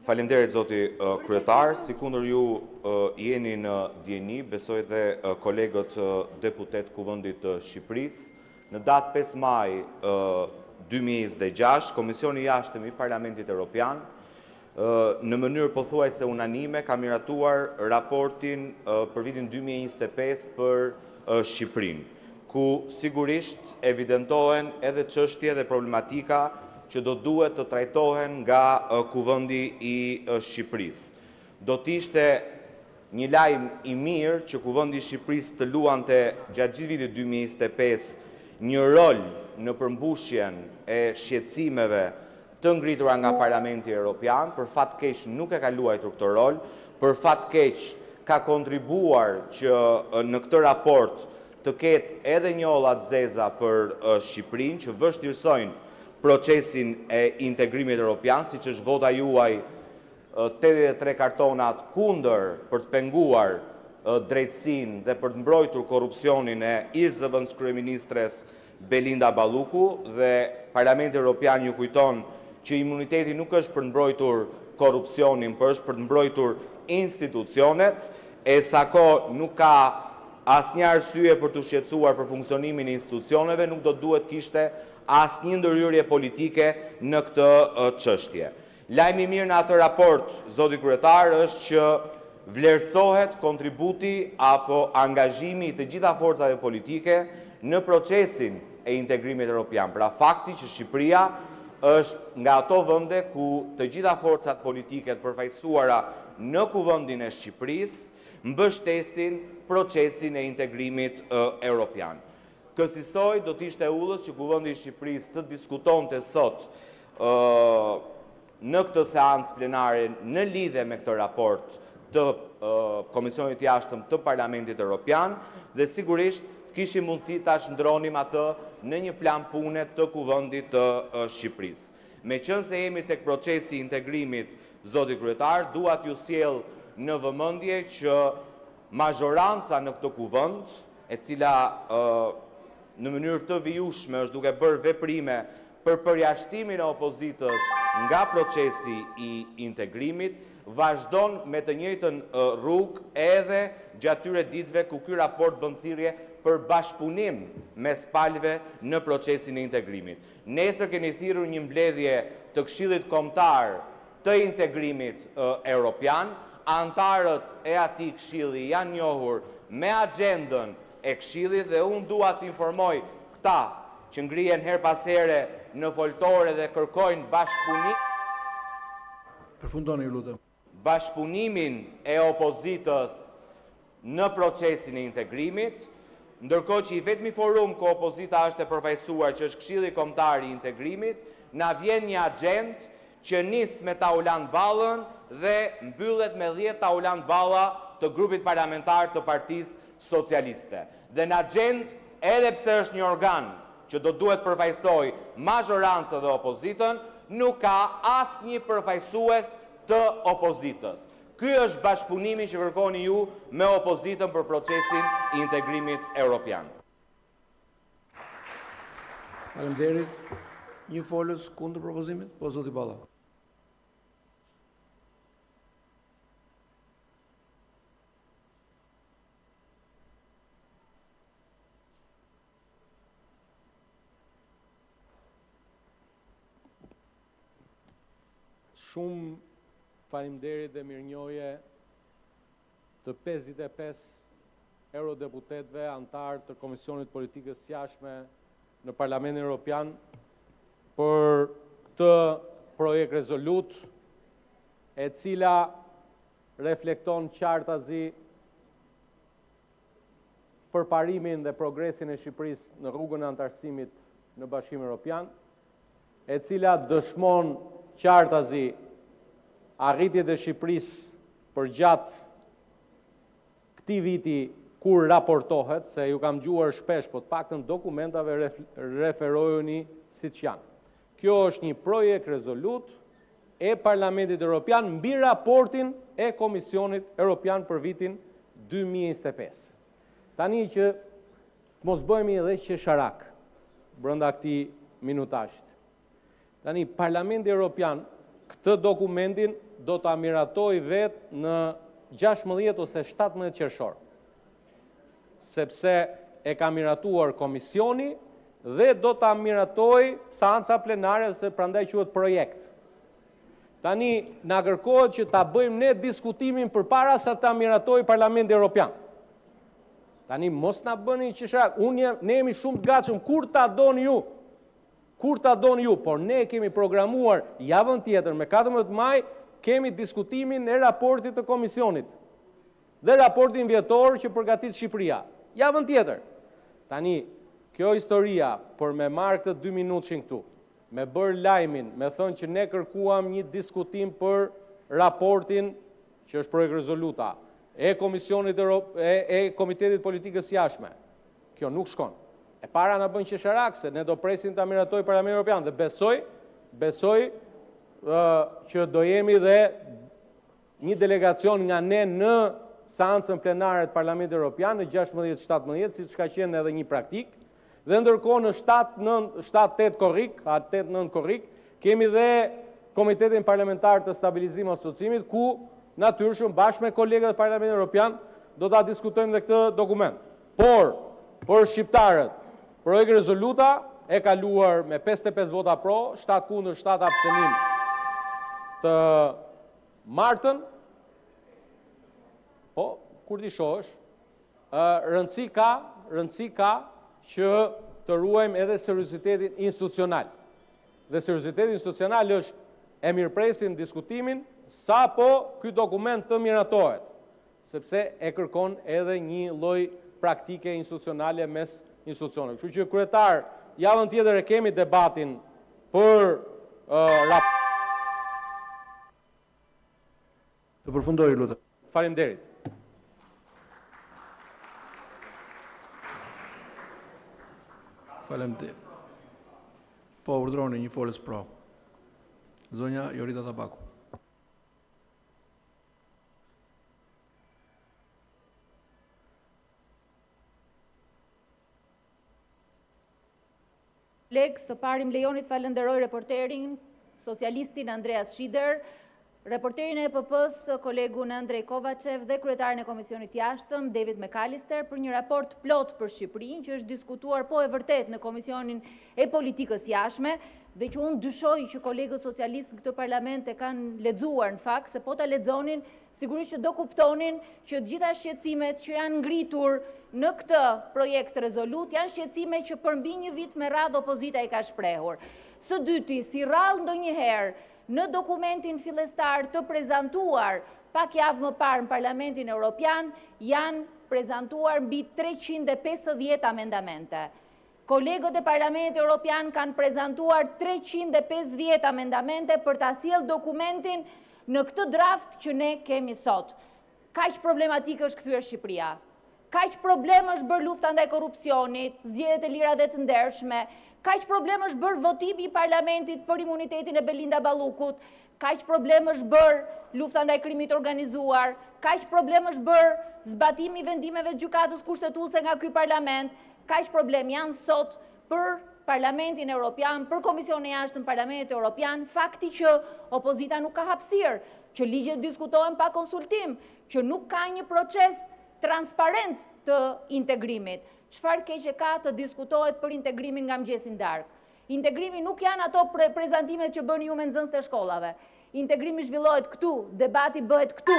Faleminderit zoti kryetar, sikundër ju jeni në djeni, besoj dhe kolegët deputet Kuvendit të Shqipërisë, në datë 5 maj 2026, Komisioni i Jashtëm i Parlamentit Evropian në mënyrë pothuajse unanime ka miratuar raportin për vitin 2025 për Shqipërinë, ku sigurisht evidentohen edhe çështje dhe problematika që do duhet të trajtohen nga Kuvendi i Shqipërisë. Do t'ishte një lajm i mirë që Kuvendi i Shqipërisë të luante gjatë gjithë vitit 2025 një rol në përmbushjen e shqetësimeve të ngritura nga Parlamenti Evropian, për fat keq nuk e ka luajtur këtë rol, për fat keq ka kontribuar që në këtë raport të ketë edhe njolla të zeza për Shqipërinë, që vështirësojnë procesin e integrimit evropian, si që është vota juaj 83 kartonat kundër për të penguar drejtësinë dhe për të mbrojtur korrupsionin e ish-zëvendës kryeministres Belinda Balluku, dhe Parlamenti Evropian ju kujton që imuniteti nuk është për të mbrojtur korrupsionin, por është për të mbrojtur institucionet, e sa kohë nuk ka asnjë arsye për të shqetësuar për funksionimin e institucioneve, nuk do duhet kishte asnjë ndërhyrje politike në këtë çështje. Lajmi i mirë në atë raport, zoti kryetar, është që vlerësohet kontributi apo angazhimi i të gjitha forcave politike në procesin e integrimit evropian. Pra fakti që Shqipëria është nga ato vende ku të gjitha forcat politike të përfaqësuara në Kuvendin e Shqipërisë mbështesin procesin e integrimit evropian. Kësaj do t'ishte udhës që Kuvendi i Shqipërisë të diskutonte sot në këtë seancë plenare në lidhje me këtë raport të Komisionit të Jashtëm të Parlamentit Evropian, dhe sigurisht kishim mundësi ta shndronim atë në një plan pune të Kuvendit të Shqipërisë. Meqense jemi tek procesi i integrimit, zoti kryetar, dua t'ju sjell në vëmendje që mazhoranca në këtë kuvend, e cila në mënyrë të vijueshme është duke bërë veprime për përjashtimin e opozitës nga procesi i integrimit, vazhdon me të njëjtën rrugë edhe gjatë këtyre ditëve ku ky raport bën thirrje për bashkëpunim mes palëve në procesin e integrimit. Nesër keni thirrur një mbledhje të Këshillit Kombëtar të Integrimit Evropian, antarët e atij këshilli janë njohur me agjendën e këshillit, dhe unë dua të informoj këta që ngrihen her pas here në foltore dhe kërkojnë Përfundoni, ju lutem. Bashkëpunimin e opozitës në procesin e integrimit, ndërkohë që i vetmi forum ku opozita është e përfaqësuar, që është Këshilli Kombëtar i Integrimit, na vjen një agjendë që nis me Tauland Ballën dhe mbyllet me 10 Tauland Balla të grupit parlamentar të Partisë Socialiste. Dhe në agjendë, edhe pse është një organ që do duhet përfaqësoj mazhorancën dhe opozitën, nuk ka asnjë përfaqësues të opozitës. Ky është bashkëpunimi që kërkoni ju me opozitën për procesin e integrimit evropian. Faleminderit. Një folës kundër propozimit, po zoti Balla. Shumë faleminderit dhe mirënjohje të 55 eurodeputetëve antarë të Komisionit Politikës Jashtme në Parlamentin Evropian për këtë projekt rezolut, e cila reflekton qartazi përparimin dhe progresin e Shqipërisë në rrugën e antarësimit në Bashkimin Evropian, e cila dëshmon qartazi arritjet e Shqipërisë për gjatë këtij viti kur raportohet, se ju kam gjuar shpesh, po të paktën dokumentave referojuni siç janë. Kjo është një projekt rezolut e Parlamentit Evropian mbi raportin e Komisionit Evropian për vitin 2025. Tani që mos bëhemi edhe qesharak brenda këtij minutazhi. Tani Parlamenti Evropian këtë dokumentin do ta miratoj vetë në 16 ose 17 qershor, sepse e ka miratuar komisioni dhe do ta miratoj seanca plenare, se prandaj quhet projekt. Tani na kërkohet që ta bëjmë ne diskutimin përpara sa ta miratoj Parlamenti Evropian. Tani mos na bëni qesharak, ne jemi shumë të gatshëm kur ta doni ju. Kur ta doni ju, por ne kemi programuar javën tjetër me 14 maj kemi diskutimin e raportit të komisionit dhe raportin vjetor që përgatit Shqipëria. Javën tjetër. Tani, kjo historia, për me marrë këtë 2 minutshin këtu, me bërë lajmin, me thënë që ne kërkuam një diskutim për raportin që është projekt rezoluta e Komitetit Politikës Jashtme. Kjo nuk shkon. E para na bën qesharak se ne do presim ta miratoj Parlamentin Evropian dhe besoj që do jemi dhe një delegacion nga ne në seancën plenare të Parlamentit Evropian në 16-17, siç ka qenë edhe një praktik, dhe ndërkohë në 7-8 korrik, 8-9 korrik, kemi dhe Komitetin Parlamentar të Stabilizimit dhe Asociimit, ku natyrshëm bashkë me kolegët e Parlamentit Evropian do ta diskutojmë dhe këtë dokument. Por për shqiptarët, projekt rezoluta e kaluar me 55 vota pro, 7 kundër, 7 abstenim të martën. Po, kur t'i shohësh, rëndësi ka që të ruajmë edhe seriozitetin institucional. Dhe serioziteti institucional është e mirëpresim diskutimin sa po ky dokument të miratohet, sepse e kërkon edhe një lloj praktike institucionale mes institucioneve. Kështu që kryetar, javën tjetër e kemi debatin për Të përfundoj, lutem. Faleminderit. Faleminderit. Po, urdhroni një folës pro. Zonja Jorita Tabaku. Së pari më lejoni të falenderoj reporterin, socialistin Andreas Schieder, reporterin e EPP-s, kolegun Andrej Kovačev dhe kryetarin e Komisionit Jashtëm, David McAllister, për një raport plot për Shqipërinë, që është diskutuar po e vërtet në Komisionin e Politikës Jashtme, dhe që unë dyshoj që kolegët socialistë në këtë parlament e kanë lexuar në fakt, se po ta lexonin, sigurisht që do kuptonin që gjitha shqetësimet që janë ngritur në këtë projekt rezolut janë shqetësime që përmbi një vit me radhë opozita i ka shprehur. Së dyti, si rrallë ndonjëherë në dokumentin fillestar të prezantuar pak javë më parë në Parlamentin Evropian, janë prezantuar mbi 350 amendamente. Kolegët e Parlamentit Evropian kanë prezantuar 350 amendamente për ta sjellë dokumentin në këtë draft që ne kemi sot. Kaq problematikë është kthyer Shqipëria. Kaq problem është bërë lufta ndaj korrupsionit, zgjedhjet e lira dhe të ndershme. Kaq problem është bërë votimi i Parlamentit për imunitetin e Belinda Ballukut. Kaq problem është bërë lufta ndaj krimit organizuar. Kaq problem është bërë zbatimi i vendimeve të gjykatës kushtetuese nga ky parlament. Kaq problem janë sot për Parlamentin Evropian, për Komisionin e Jashtëm të Parlamentit Evropian, fakti që opozita nuk ka hapësirë, që ligjet diskutohen pa konsultim, që nuk ka një proces transparent të integrimit. Çfarë keq ka të diskutohet për integrimin nga mëngjesi në darkë? Integrimi nuk janë ato prezantimet që bëni ju me nxënësit e shkollave. Integrimi zhvillohet këtu, debati bëhet këtu.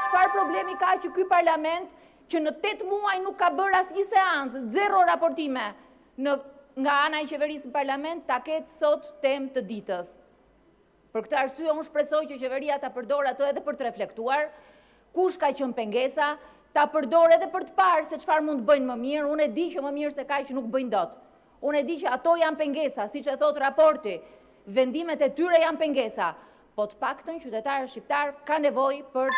Çfarë problemi ka që ky parlament që në 8 muaj nuk ka bërë asnjë seancë, 0 raportime nga ana e qeverisë në parlament, ta ketë sot temë të ditës. Për këtë arsye unë shpresoj që qeveria ta përdorë ato edhe për të reflektuar kush ka qenë pengesa, ta përdorë edhe për të parë se çfarë mund të bëjnë më mirë. Unë e di që më mirë se kaq nuk bëjnë dot. Unë e di që ato janë pengesa, siç e thot raporti. Vendimet e tyre janë pengesa, po të paktën qytetarët shqiptar ka nevojë për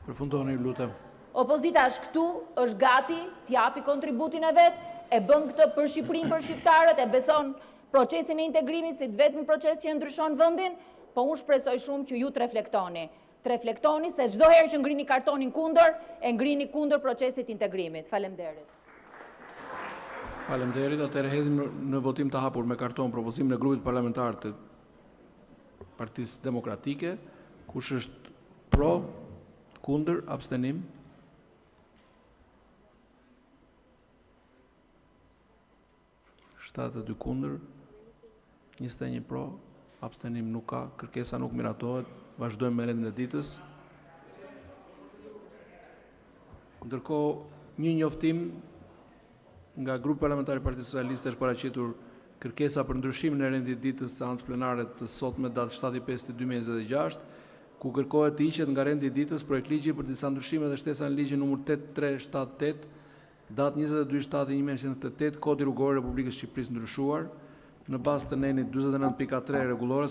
Përfundoni, lutem. Opozita është këtu, është gati, t'japi kontributin e vet, e bën këtë për Shqipërinë, për shqiptarët, e beson procesin e integrimit si vetëm proces që e ndryshon vendin, po unë shpresoj shumë që ju të reflektoni. Të reflektoni se çdo herë që ngrini kartonin kundër, e ngrini kundër procesit të integrimit. Faleminderit. Faleminderit, atëherë hedhim në votim të hapur me karton propozimin e grupit parlamentar të Partisë Demokratike. Kush është pro, kundër, abstenim? Shtatë 2 kundër, 21 pro, abstenim nuk ka, kërkesa nuk miratohet. Vazhdojmë me rendin e ditës. Ndërkohë, një njoftim nga grupi parlamentar i Partisë Socialiste është paraqitur kërkesa për ndryshimin e rendit ditës së seancës plenare të sotme datë 7/5/2026, ku kërkohet të hiqet nga rendi i ditës projekt ligji për disa ndryshime dhe shtesa në ligjin numër 8378, datë 22/7/1988, Kodi rrugor i Republikës së Shqipërisë ndryshuar, në bazë të nenit 49.3 rregullore.